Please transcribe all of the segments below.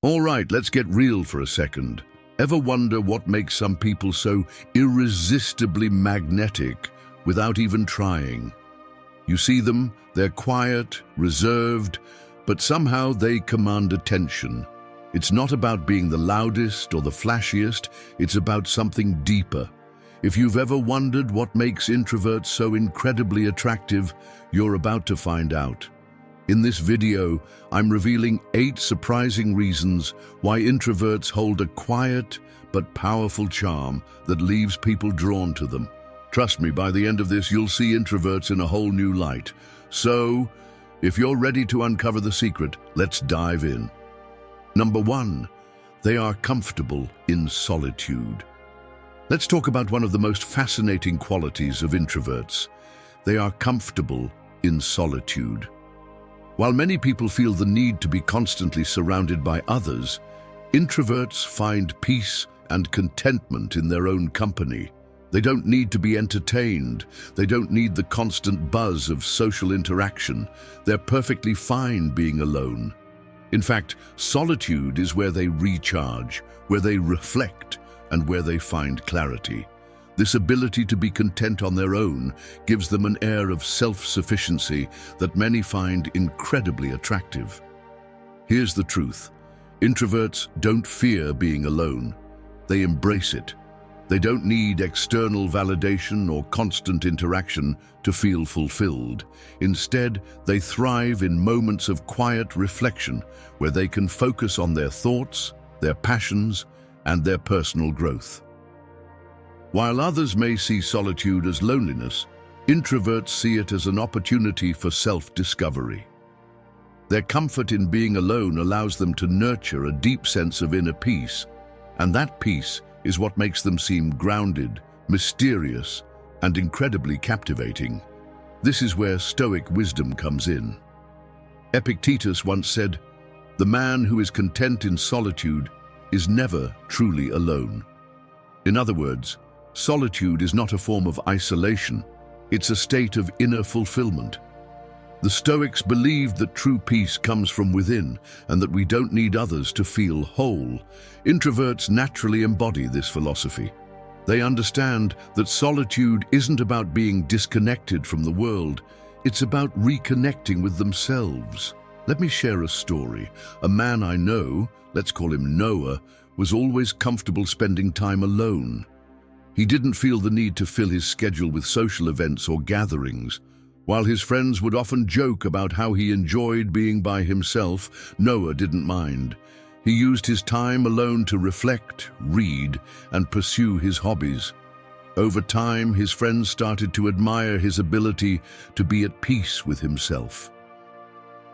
All right, let's get real for a second. Ever wonder what makes some people so irresistibly magnetic without even trying? You see them, they're quiet, reserved, but somehow they command attention. It's not about being the loudest or the flashiest, it's about something deeper. If you've ever wondered what makes introverts so incredibly attractive, you're about to find out. In this video, I'm revealing 8 surprising reasons why introverts hold a quiet but powerful charm that leaves people drawn to them. Trust me, by the end of this, you'll see introverts in a whole new light. So, if you're ready to uncover the secret, let's dive in. Number 1, they are comfortable in solitude. Let's talk about one of the most fascinating qualities of introverts. They are comfortable in solitude. While many people feel the need to be constantly surrounded by others, introverts find peace and contentment in their own company. They don't need to be entertained. They don't need the constant buzz of social interaction. They're perfectly fine being alone. In fact, solitude is where they recharge, where they reflect, and where they find clarity. This ability to be content on their own gives them an air of self-sufficiency that many find incredibly attractive. Here's the truth. Introverts don't fear being alone. They embrace it. They don't need external validation or constant interaction to feel fulfilled. Instead, they thrive in moments of quiet reflection where they can focus on their thoughts, their passions, and their personal growth. While others may see solitude as loneliness, introverts see it as an opportunity for self-discovery. Their comfort in being alone allows them to nurture a deep sense of inner peace, and that peace is what makes them seem grounded, mysterious, and incredibly captivating. This is where Stoic wisdom comes in. Epictetus once said, "The man who is content in solitude is never truly alone." In other words, solitude is not a form of isolation, it's a state of inner fulfillment. The Stoics believed that true peace comes from within and that we don't need others to feel whole. Introverts naturally embody this philosophy. They understand that solitude isn't about being disconnected from the world, it's about reconnecting with themselves. Let me share a story. A man I know, let's call him Noah, was always comfortable spending time alone. He didn't feel the need to fill his schedule with social events or gatherings. While his friends would often joke about how he enjoyed being by himself, Noah didn't mind. He used his time alone to reflect, read, and pursue his hobbies. Over time, his friends started to admire his ability to be at peace with himself.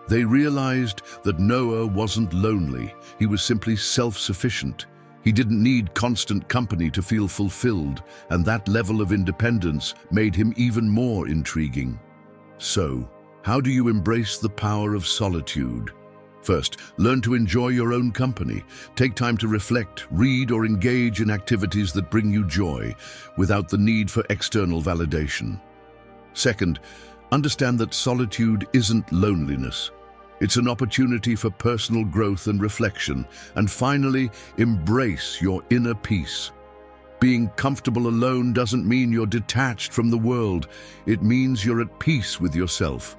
They realized that Noah wasn't lonely, he was simply self-sufficient. He didn't need constant company to feel fulfilled, and that level of independence made him even more intriguing. So, how do you embrace the power of solitude? First, learn to enjoy your own company. Take time to reflect, read, or engage in activities that bring you joy, without the need for external validation. Second, understand that solitude isn't loneliness. It's an opportunity for personal growth and reflection. And finally, embrace your inner peace. Being comfortable alone doesn't mean you're detached from the world. It means you're at peace with yourself.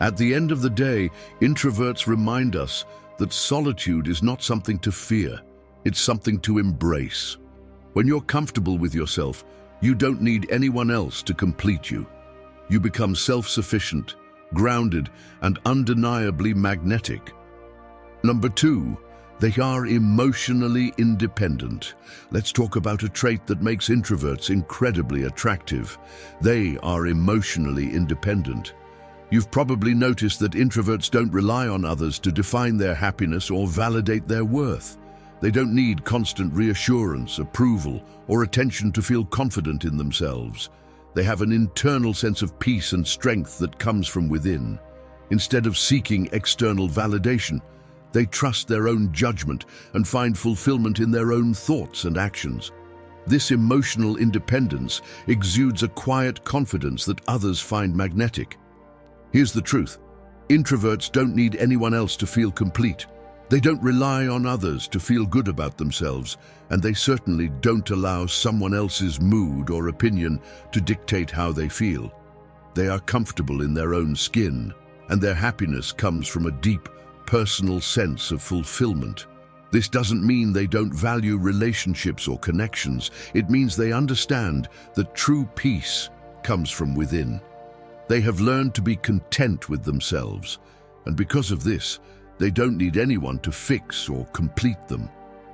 At the end of the day, introverts remind us that solitude is not something to fear. It's something to embrace. When you're comfortable with yourself, you don't need anyone else to complete you. You become self-sufficient, grounded, and undeniably magnetic. Number 2, they are emotionally independent. Let's talk about a trait that makes introverts incredibly attractive. They are emotionally independent. You've probably noticed that introverts don't rely on others to define their happiness or validate their worth. They don't need constant reassurance, approval, or attention to feel confident in themselves. They have an internal sense of peace and strength that comes from within. Instead of seeking external validation, they trust their own judgment and find fulfillment in their own thoughts and actions. This emotional independence exudes a quiet confidence that others find magnetic. Here's the truth. Introverts don't need anyone else to feel complete. They don't rely on others to feel good about themselves, and they certainly don't allow someone else's mood or opinion to dictate how they feel. They are comfortable in their own skin, and their happiness comes from a deep, personal sense of fulfillment. This doesn't mean they don't value relationships or connections. It means they understand that true peace comes from within. They have learned to be content with themselves, and because of this, they don't need anyone to fix or complete them.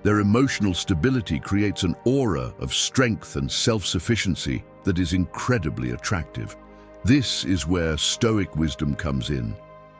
Their emotional stability creates an aura of strength and self-sufficiency that is incredibly attractive. This is where Stoic wisdom comes in.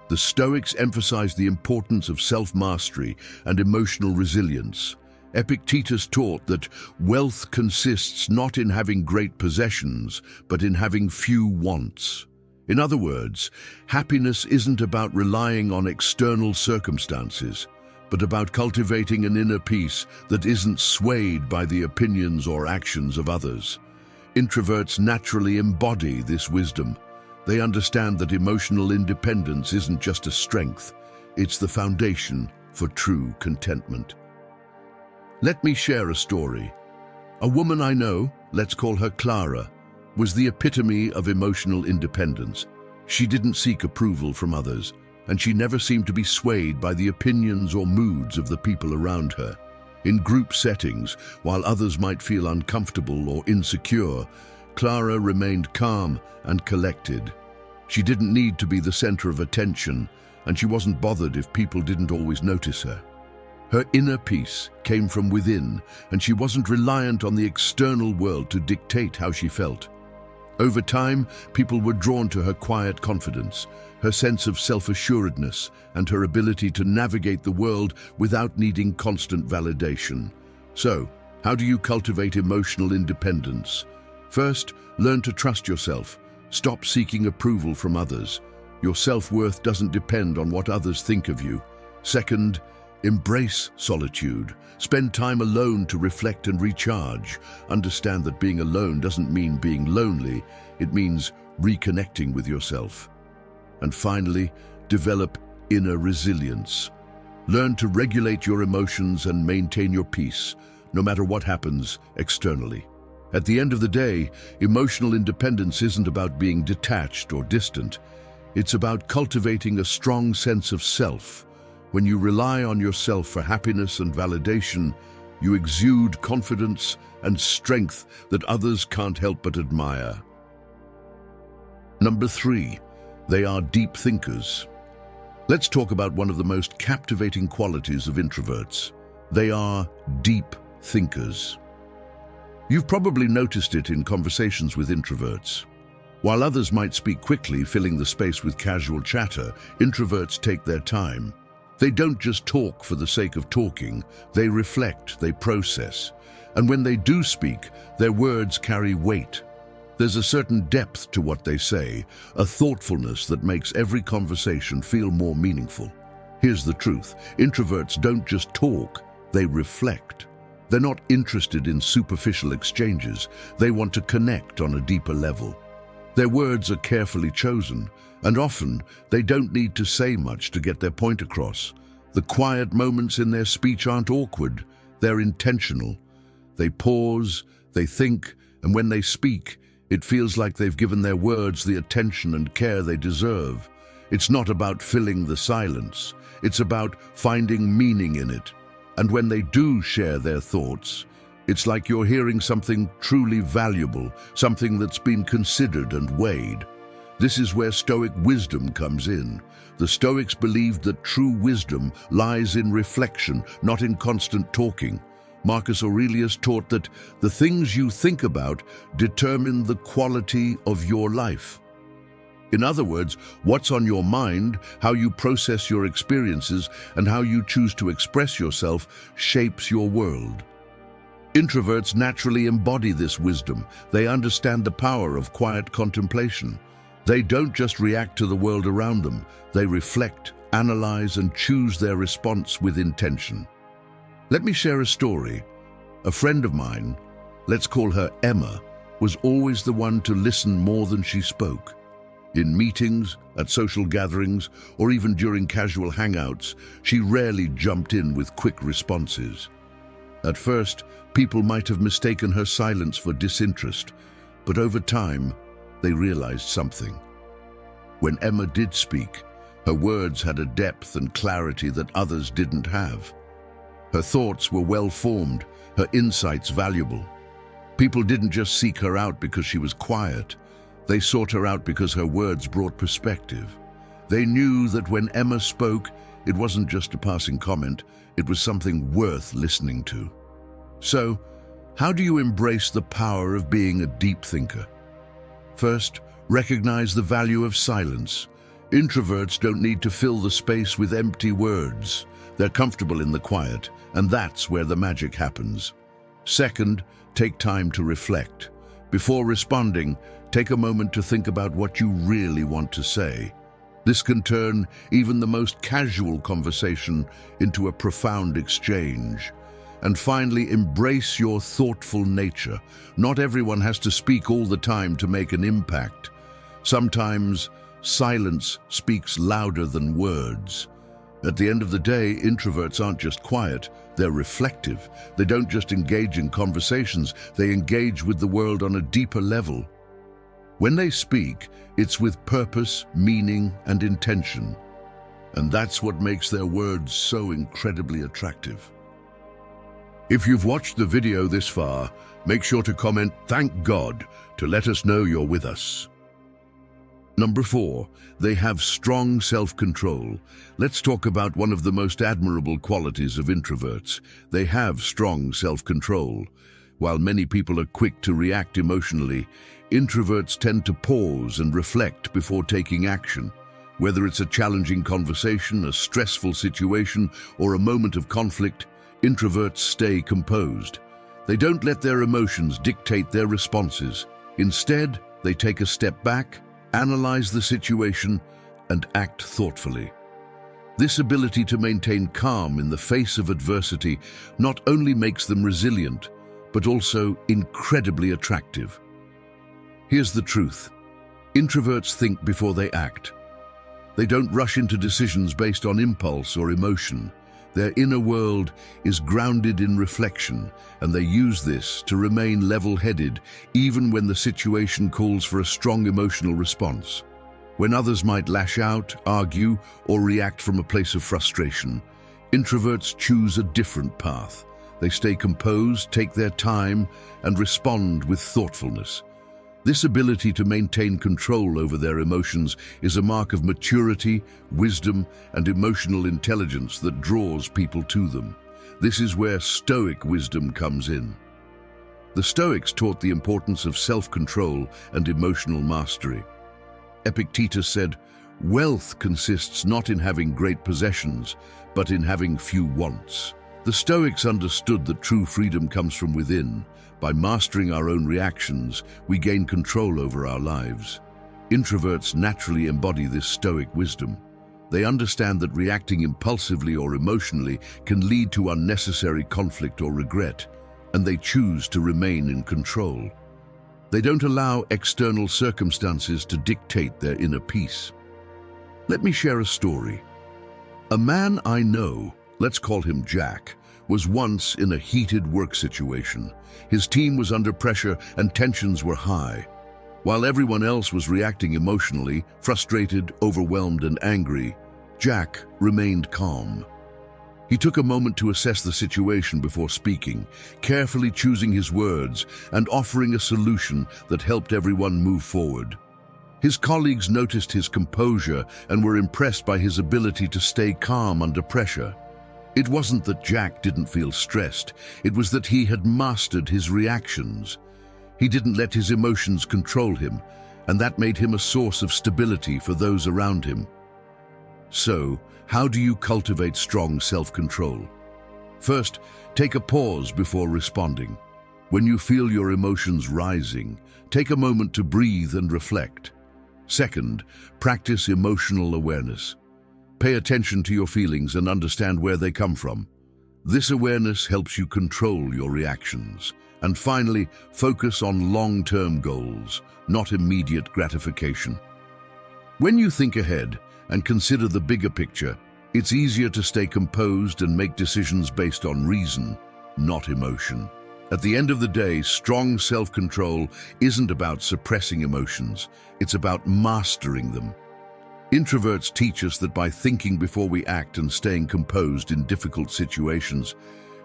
The Stoics emphasize the importance of self-mastery and emotional resilience. Epictetus taught that wealth consists not in having great possessions, but in having few wants. In other words, happiness isn't about relying on external circumstances, but about cultivating an inner peace that isn't swayed by the opinions or actions of others. Introverts naturally embody this wisdom. They understand that emotional independence isn't just a strength, it's the foundation for true contentment. Let me share a story. A woman I know, let's call her Clara, was the epitome of emotional independence. She didn't seek approval from others, and she never seemed to be swayed by the opinions or moods of the people around her. In group settings, while others might feel uncomfortable or insecure, Clara remained calm and collected. She didn't need to be the center of attention, and she wasn't bothered if people didn't always notice her. Her inner peace came from within, and she wasn't reliant on the external world to dictate how she felt. Over time, people were drawn to her quiet confidence, her sense of self-assuredness, and her ability to navigate the world without needing constant validation. So, how do you cultivate emotional independence? First, learn to trust yourself. Stop seeking approval from others. Your self-worth doesn't depend on what others think of you. Second, embrace solitude. Spend time alone to reflect and recharge. Understand that being alone doesn't mean being lonely. It means reconnecting with yourself. And finally, develop inner resilience. Learn to regulate your emotions and maintain your peace, no matter what happens externally. At the end of the day, emotional independence isn't about being detached or distant. It's about cultivating a strong sense of self. When you rely on yourself for happiness and validation, you exude confidence and strength that others can't help but admire. Number 3, they are deep thinkers. Let's talk about one of the most captivating qualities of introverts. They are deep thinkers. You've probably noticed it in conversations with introverts. While others might speak quickly, filling the space with casual chatter, introverts take their time. They don't just talk for the sake of talking, they reflect, they process. And when they do speak, their words carry weight. There's a certain depth to what they say, a thoughtfulness that makes every conversation feel more meaningful. Here's the truth, introverts don't just talk, they reflect. They're not interested in superficial exchanges, they want to connect on a deeper level. Their words are carefully chosen, and often they don't need to say much to get their point across. The quiet moments in their speech aren't awkward, they're intentional. They pause, they think, and when they speak, it feels like they've given their words the attention and care they deserve. It's not about filling the silence, it's about finding meaning in it. And when they do share their thoughts, it's like you're hearing something truly valuable, something that's been considered and weighed. This is where Stoic wisdom comes in. The Stoics believed that true wisdom lies in reflection, not in constant talking. Marcus Aurelius taught that the things you think about determine the quality of your life. In other words, what's on your mind, how you process your experiences, and how you choose to express yourself shapes your world. Introverts naturally embody this wisdom. They understand the power of quiet contemplation. They don't just react to the world around them. They reflect, analyze, and choose their response with intention. Let me share a story. A friend of mine, let's call her Emma, was always the one to listen more than she spoke. In meetings, at social gatherings, or even during casual hangouts, she rarely jumped in with quick responses. At first, people might have mistaken her silence for disinterest, but over time, they realized something. When Emma did speak, her words had a depth and clarity that others didn't have. Her thoughts were well-formed, her insights valuable. People didn't just seek her out because she was quiet. They sought her out because her words brought perspective. They knew that when Emma spoke, it wasn't just a passing comment, it was something worth listening to. So, how do you embrace the power of being a deep thinker? First, recognize the value of silence. Introverts don't need to fill the space with empty words. They're comfortable in the quiet, and that's where the magic happens. Second, take time to reflect. Before responding, take a moment to think about what you really want to say. This can turn even the most casual conversation into a profound exchange. And finally, embrace your thoughtful nature. Not everyone has to speak all the time to make an impact. Sometimes, silence speaks louder than words. At the end of the day, introverts aren't just quiet, they're reflective. They don't just engage in conversations, they engage with the world on a deeper level. When they speak, it's with purpose, meaning, and intention. And that's what makes their words so incredibly attractive. If you've watched the video this far, make sure to comment "Thank God" to let us know you're with us. Number 4, they have strong self-control. Let's talk about one of the most admirable qualities of introverts. They have strong self-control. While many people are quick to react emotionally, introverts tend to pause and reflect before taking action. Whether it's a challenging conversation, a stressful situation, or a moment of conflict, introverts stay composed. They don't let their emotions dictate their responses. Instead, they take a step back, analyze the situation, and act thoughtfully. This ability to maintain calm in the face of adversity not only makes them resilient, but also incredibly attractive. Here's the truth. Introverts think before they act. They don't rush into decisions based on impulse or emotion. Their inner world is grounded in reflection, and they use this to remain level-headed even when the situation calls for a strong emotional response. When others might lash out, argue, or react from a place of frustration, introverts choose a different path. They stay composed, take their time, and respond with thoughtfulness. This ability to maintain control over their emotions is a mark of maturity, wisdom, and emotional intelligence that draws people to them. This is where Stoic wisdom comes in. The Stoics taught the importance of self-control and emotional mastery. Epictetus said, "Wealth consists not in having great possessions, but in having few wants." The Stoics understood that true freedom comes from within. By mastering our own reactions, we gain control over our lives. Introverts naturally embody this Stoic wisdom. They understand that reacting impulsively or emotionally can lead to unnecessary conflict or regret, and they choose to remain in control. They don't allow external circumstances to dictate their inner peace. Let me share a story. A man I know, let's call him Jack, was once in a heated work situation. His team was under pressure and tensions were high. While everyone else was reacting emotionally, frustrated, overwhelmed, and angry, Jack remained calm. He took a moment to assess the situation before speaking, carefully choosing his words and offering a solution that helped everyone move forward. His colleagues noticed his composure and were impressed by his ability to stay calm under pressure. It wasn't that Jack didn't feel stressed, it was that he had mastered his reactions. He didn't let his emotions control him, and that made him a source of stability for those around him. So, how do you cultivate strong self-control? First, take a pause before responding. When you feel your emotions rising, take a moment to breathe and reflect. Second, practice emotional awareness. Pay attention to your feelings and understand where they come from. This awareness helps you control your reactions. And finally, focus on long-term goals, not immediate gratification. When you think ahead and consider the bigger picture, it's easier to stay composed and make decisions based on reason, not emotion. At the end of the day, strong self-control isn't about suppressing emotions, it's about mastering them. Introverts teach us that by thinking before we act and staying composed in difficult situations,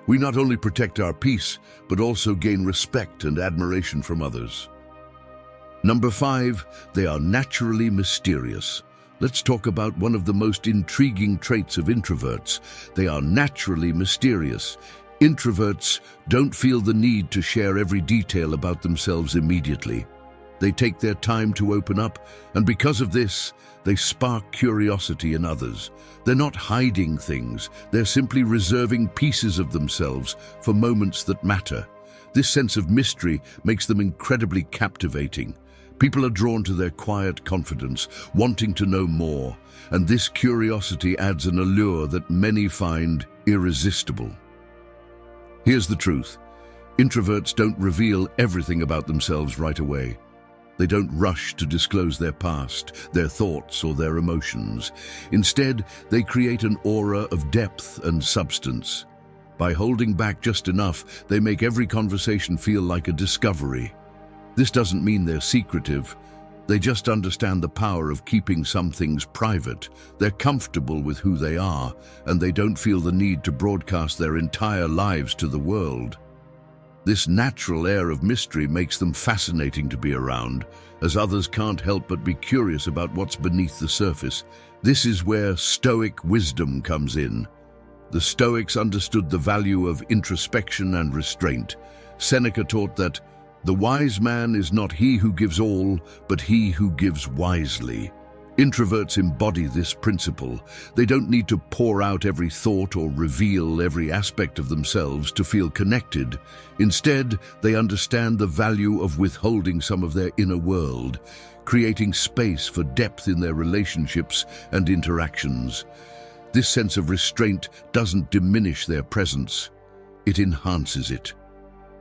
we not only protect our peace, but also gain respect and admiration from others. Number 5, they are naturally mysterious. Let's talk about one of the most intriguing traits of introverts. They are naturally mysterious. Introverts don't feel the need to share every detail about themselves immediately. They take their time to open up, and because of this, they spark curiosity in others. They're not hiding things, they're simply reserving pieces of themselves for moments that matter. This sense of mystery makes them incredibly captivating. People are drawn to their quiet confidence, wanting to know more, and this curiosity adds an allure that many find irresistible. Here's the truth. Introverts don't reveal everything about themselves right away. They don't rush to disclose their past, their thoughts, or their emotions. Instead, they create an aura of depth and substance. By holding back just enough, they make every conversation feel like a discovery. This doesn't mean they're secretive. They just understand the power of keeping some things private. They're comfortable with who they are, and they don't feel the need to broadcast their entire lives to the world. This natural air of mystery makes them fascinating to be around, as others can't help but be curious about what's beneath the surface. This is where Stoic wisdom comes in. The Stoics understood the value of introspection and restraint. Seneca taught that the wise man is not he who gives all, but he who gives wisely. Introverts embody this principle. They don't need to pour out every thought or reveal every aspect of themselves to feel connected. Instead, they understand the value of withholding some of their inner world, creating space for depth in their relationships and interactions. This sense of restraint doesn't diminish their presence, it enhances it.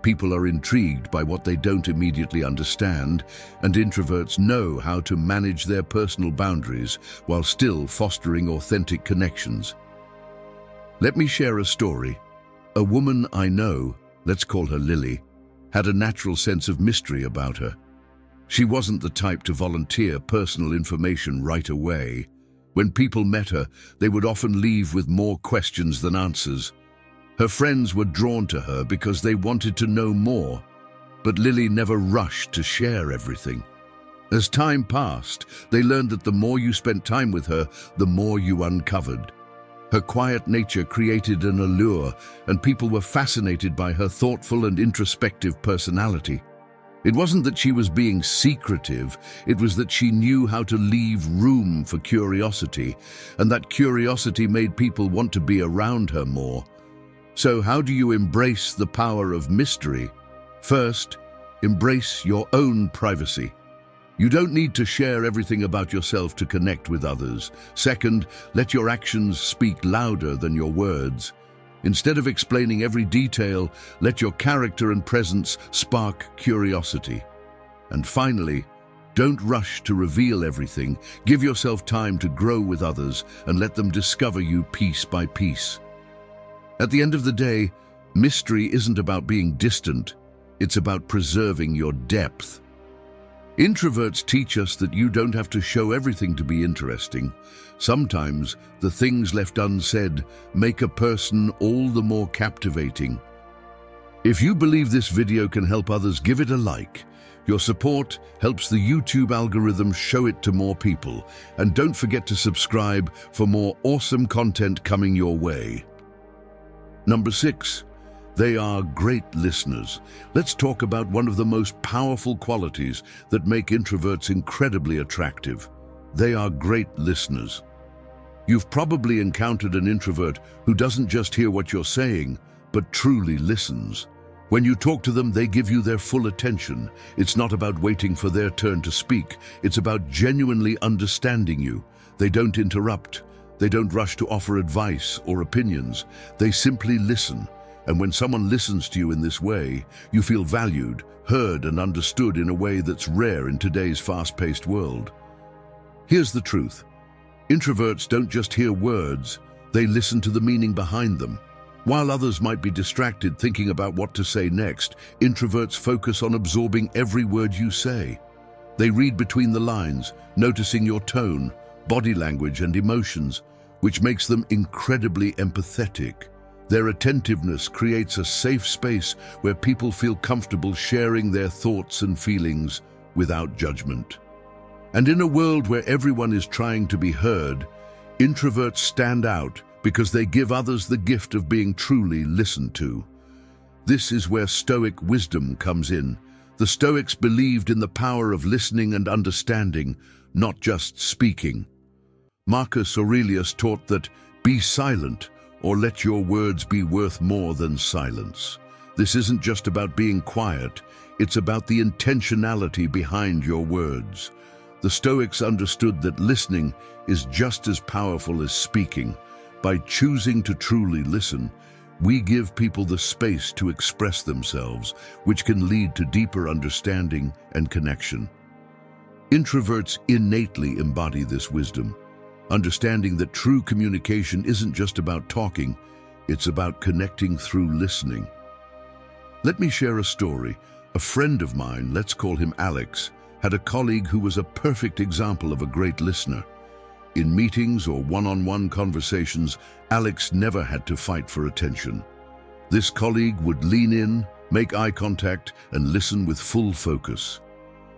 People are intrigued by what they don't immediately understand, and introverts know how to manage their personal boundaries while still fostering authentic connections. Let me share a story. A woman I know, let's call her Lily, had a natural sense of mystery about her. She wasn't the type to volunteer personal information right away. When people met her, they would often leave with more questions than answers. Her friends were drawn to her because they wanted to know more, but Lily never rushed to share everything. As time passed, they learned that the more you spent time with her, the more you uncovered. Her quiet nature created an allure, and people were fascinated by her thoughtful and introspective personality. It wasn't that she was being secretive, it was that she knew how to leave room for curiosity, and that curiosity made people want to be around her more. So how do you embrace the power of mystery? First, embrace your own privacy. You don't need to share everything about yourself to connect with others. Second, let your actions speak louder than your words. Instead of explaining every detail, let your character and presence spark curiosity. And finally, don't rush to reveal everything. Give yourself time to grow with others and let them discover you piece by piece. At the end of the day, mystery isn't about being distant, it's about preserving your depth. Introverts teach us that you don't have to show everything to be interesting. Sometimes, the things left unsaid make a person all the more captivating. If you believe this video can help others, give it a like. Your support helps the YouTube algorithm show it to more people. And don't forget to subscribe for more awesome content coming your way. Number 6, they are great listeners. Let's talk about one of the most powerful qualities that make introverts incredibly attractive. They are great listeners. You've probably encountered an introvert who doesn't just hear what you're saying, but truly listens. When you talk to them, they give you their full attention. It's not about waiting for their turn to speak. It's about genuinely understanding you. They don't interrupt. They don't rush to offer advice or opinions. They simply listen. And when someone listens to you in this way, you feel valued, heard, and understood in a way that's rare in today's fast-paced world. Here's the truth. Introverts don't just hear words, they listen to the meaning behind them. While others might be distracted thinking about what to say next, introverts focus on absorbing every word you say. They read between the lines, noticing your tone, body language, and emotions, which makes them incredibly empathetic. Their attentiveness creates a safe space where people feel comfortable sharing their thoughts and feelings without judgment. And in a world where everyone is trying to be heard, introverts stand out because they give others the gift of being truly listened to. This is where Stoic wisdom comes in. The Stoics believed in the power of listening and understanding, not just speaking. Marcus Aurelius taught that, "Be silent, or let your words be worth more than silence." This isn't just about being quiet, it's about the intentionality behind your words. The Stoics understood that listening is just as powerful as speaking. By choosing to truly listen, we give people the space to express themselves, which can lead to deeper understanding and connection. Introverts innately embody this wisdom, understanding that true communication isn't just about talking, it's about connecting through listening. Let me share a story. A friend of mine, let's call him Alex, had a colleague who was a perfect example of a great listener. In meetings or one-on-one conversations, Alex never had to fight for attention. This colleague would lean in, make eye contact, and listen with full focus.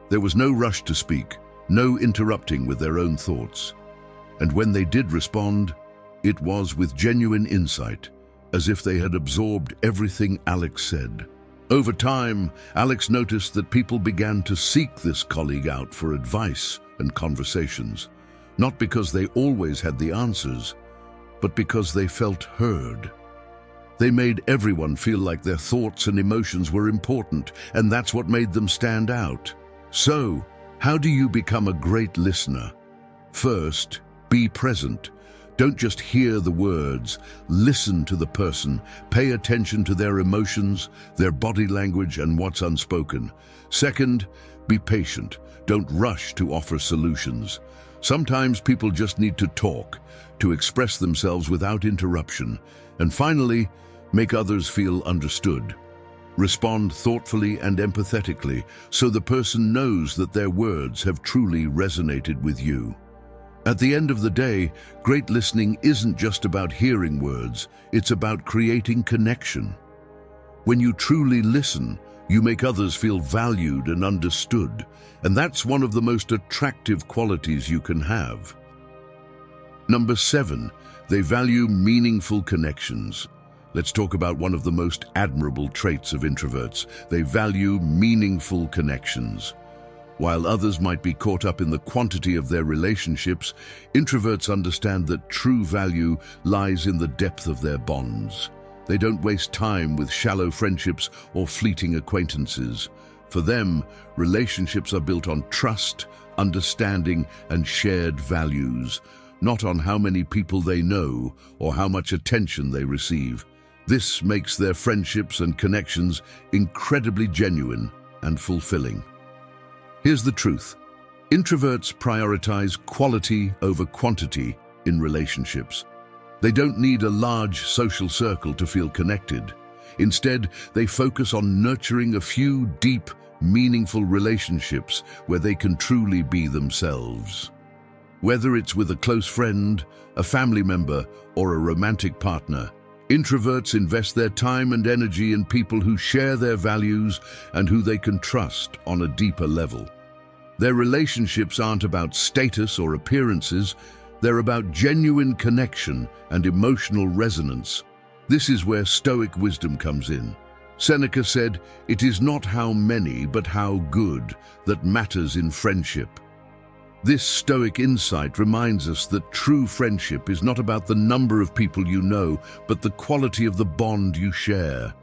There was no rush to speak, no interrupting with their own thoughts. And when they did respond, it was with genuine insight, as if they had absorbed everything Alex said. Over time, Alex noticed that people began to seek this colleague out for advice and conversations, not because they always had the answers, but because they felt heard. They made everyone feel like their thoughts and emotions were important, and that's what made them stand out. So, how do you become a great listener? First, be present. Don't just hear the words, listen to the person, pay attention to their emotions, their body language, and what's unspoken. Second, be patient. Don't rush to offer solutions. Sometimes people just need to talk, to express themselves without interruption. And finally, make others feel understood. Respond thoughtfully and empathetically so the person knows that their words have truly resonated with you. At the end of the day, great listening isn't just about hearing words, it's about creating connection. When you truly listen, you make others feel valued and understood, and that's one of the most attractive qualities you can have. Number 7, they value meaningful connections. Let's talk about one of the most admirable traits of introverts. They value meaningful connections. While others might be caught up in the quantity of their relationships, introverts understand that true value lies in the depth of their bonds. They don't waste time with shallow friendships or fleeting acquaintances. For them, relationships are built on trust, understanding, and shared values, not on how many people they know or how much attention they receive. This makes their friendships and connections incredibly genuine and fulfilling. Here's the truth. Introverts prioritize quality over quantity in relationships. They don't need a large social circle to feel connected. Instead, they focus on nurturing a few deep, meaningful relationships where they can truly be themselves. Whether it's with a close friend, a family member, or a romantic partner, introverts invest their time and energy in people who share their values and who they can trust on a deeper level. Their relationships aren't about status or appearances, they're about genuine connection and emotional resonance. This is where Stoic wisdom comes in. Seneca said, "It is not how many, but how good that matters in friendship." This Stoic insight reminds us that true friendship is not about the number of people you know, but the quality of the bond you share.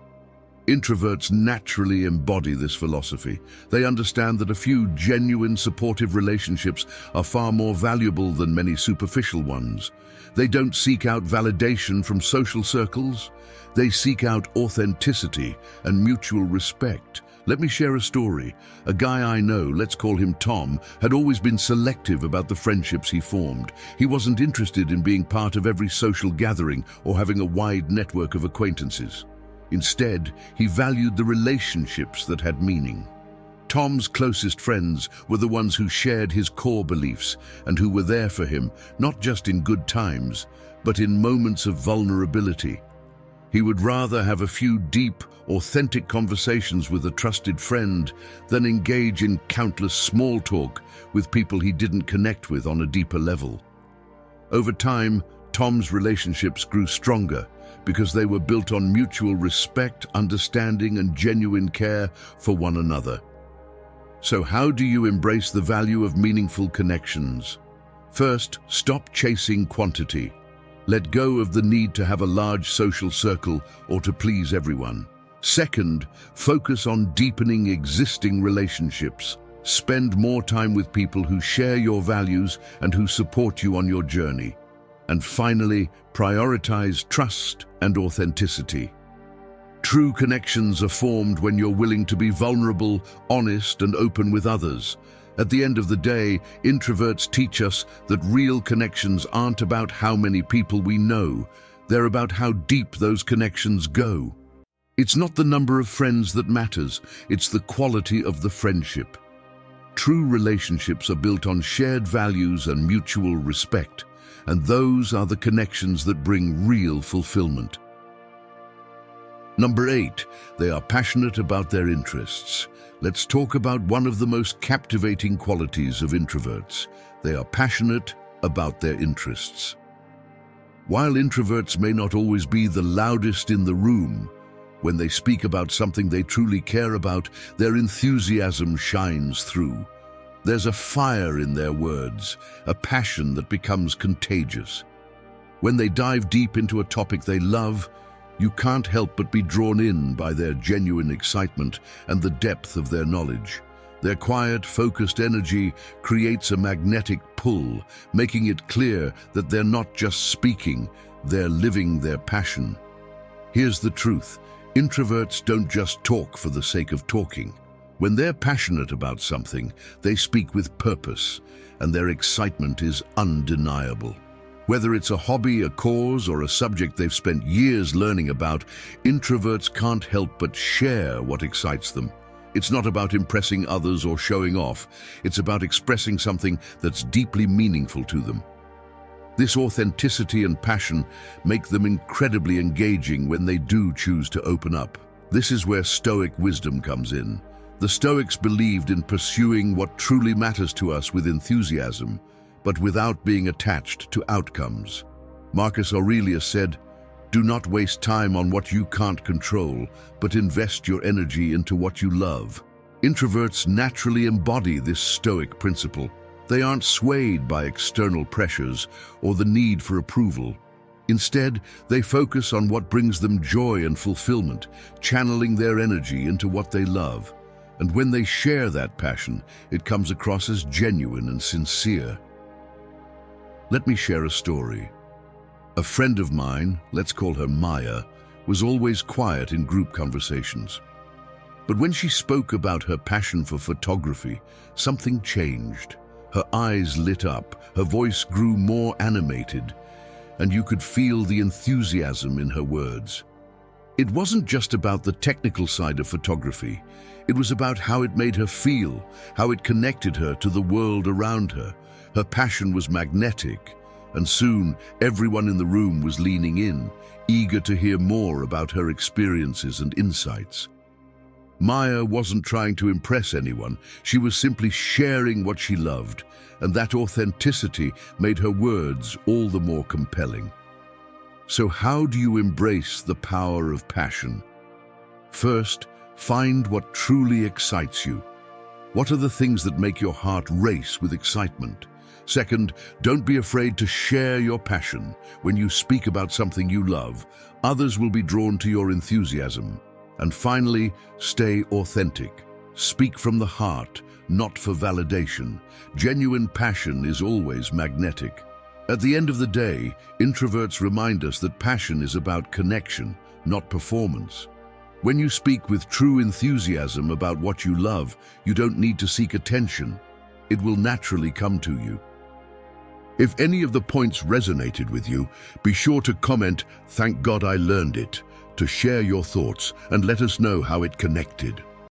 Introverts naturally embody this philosophy. They understand that a few genuine, supportive relationships are far more valuable than many superficial ones. They don't seek out validation from social circles. They seek out authenticity and mutual respect. Let me share a story. A guy I know, let's call him Tom, had always been selective about the friendships he formed. He wasn't interested in being part of every social gathering or having a wide network of acquaintances. Instead, he valued the relationships that had meaning. Tom's closest friends were the ones who shared his core beliefs and who were there for him, not just in good times, but in moments of vulnerability. He would rather have a few deep, authentic conversations with a trusted friend than engage in countless small talk with people he didn't connect with on a deeper level. Over time, Tom's relationships grew stronger because they were built on mutual respect, understanding, and genuine care for one another. So how do you embrace the value of meaningful connections? First, stop chasing quantity. Let go of the need to have a large social circle or to please everyone. Second, focus on deepening existing relationships. Spend more time with people who share your values and who support you on your journey. And finally, prioritize trust and authenticity. True connections are formed when you're willing to be vulnerable, honest, and open with others. At the end of the day, introverts teach us that real connections aren't about how many people we know. They're about how deep those connections go. It's not the number of friends that matters, it's the quality of the friendship. True relationships are built on shared values and mutual respect, and those are the connections that bring real fulfillment. Number 8, they are passionate about their interests. Let's talk about one of the most captivating qualities of introverts. They are passionate about their interests. While introverts may not always be the loudest in the room, when they speak about something they truly care about, their enthusiasm shines through. There's a fire in their words, a passion that becomes contagious. When they dive deep into a topic they love, you can't help but be drawn in by their genuine excitement and the depth of their knowledge. Their quiet, focused energy creates a magnetic pull, making it clear that they're not just speaking, they're living their passion. Here's the truth: introverts don't just talk for the sake of talking. When they're passionate about something, they speak with purpose, and their excitement is undeniable. Whether it's a hobby, a cause, or a subject they've spent years learning about, introverts can't help but share what excites them. It's not about impressing others or showing off. It's about expressing something that's deeply meaningful to them. This authenticity and passion make them incredibly engaging when they do choose to open up. This is where Stoic wisdom comes in. The Stoics believed in pursuing what truly matters to us with enthusiasm, but without being attached to outcomes. Marcus Aurelius said, "Do not waste time on what you can't control, but invest your energy into what you love." Introverts naturally embody this Stoic principle. They aren't swayed by external pressures or the need for approval. Instead, they focus on what brings them joy and fulfillment, channeling their energy into what they love. And when they share that passion, it comes across as genuine and sincere. Let me share a story. A friend of mine, let's call her Maya, was always quiet in group conversations. But when she spoke about her passion for photography, something changed. Her eyes lit up, her voice grew more animated, and you could feel the enthusiasm in her words. It wasn't just about the technical side of photography. It was about how it made her feel, how it connected her to the world around her. Her passion was magnetic, and soon everyone in the room was leaning in, eager to hear more about her experiences and insights. Maya wasn't trying to impress anyone. She was simply sharing what she loved, and that authenticity made her words all the more compelling. So how do you embrace the power of passion? First, find what truly excites you. What are the things that make your heart race with excitement? Second, don't be afraid to share your passion. When you speak about something you love, others will be drawn to your enthusiasm. And finally, stay authentic. Speak from the heart, not for validation. Genuine passion is always magnetic. At the end of the day, introverts remind us that passion is about connection, not performance. When you speak with true enthusiasm about what you love, you don't need to seek attention. It will naturally come to you. If any of the points resonated with you, be sure to comment, "Thank God I learned it," to share your thoughts and let us know how it connected.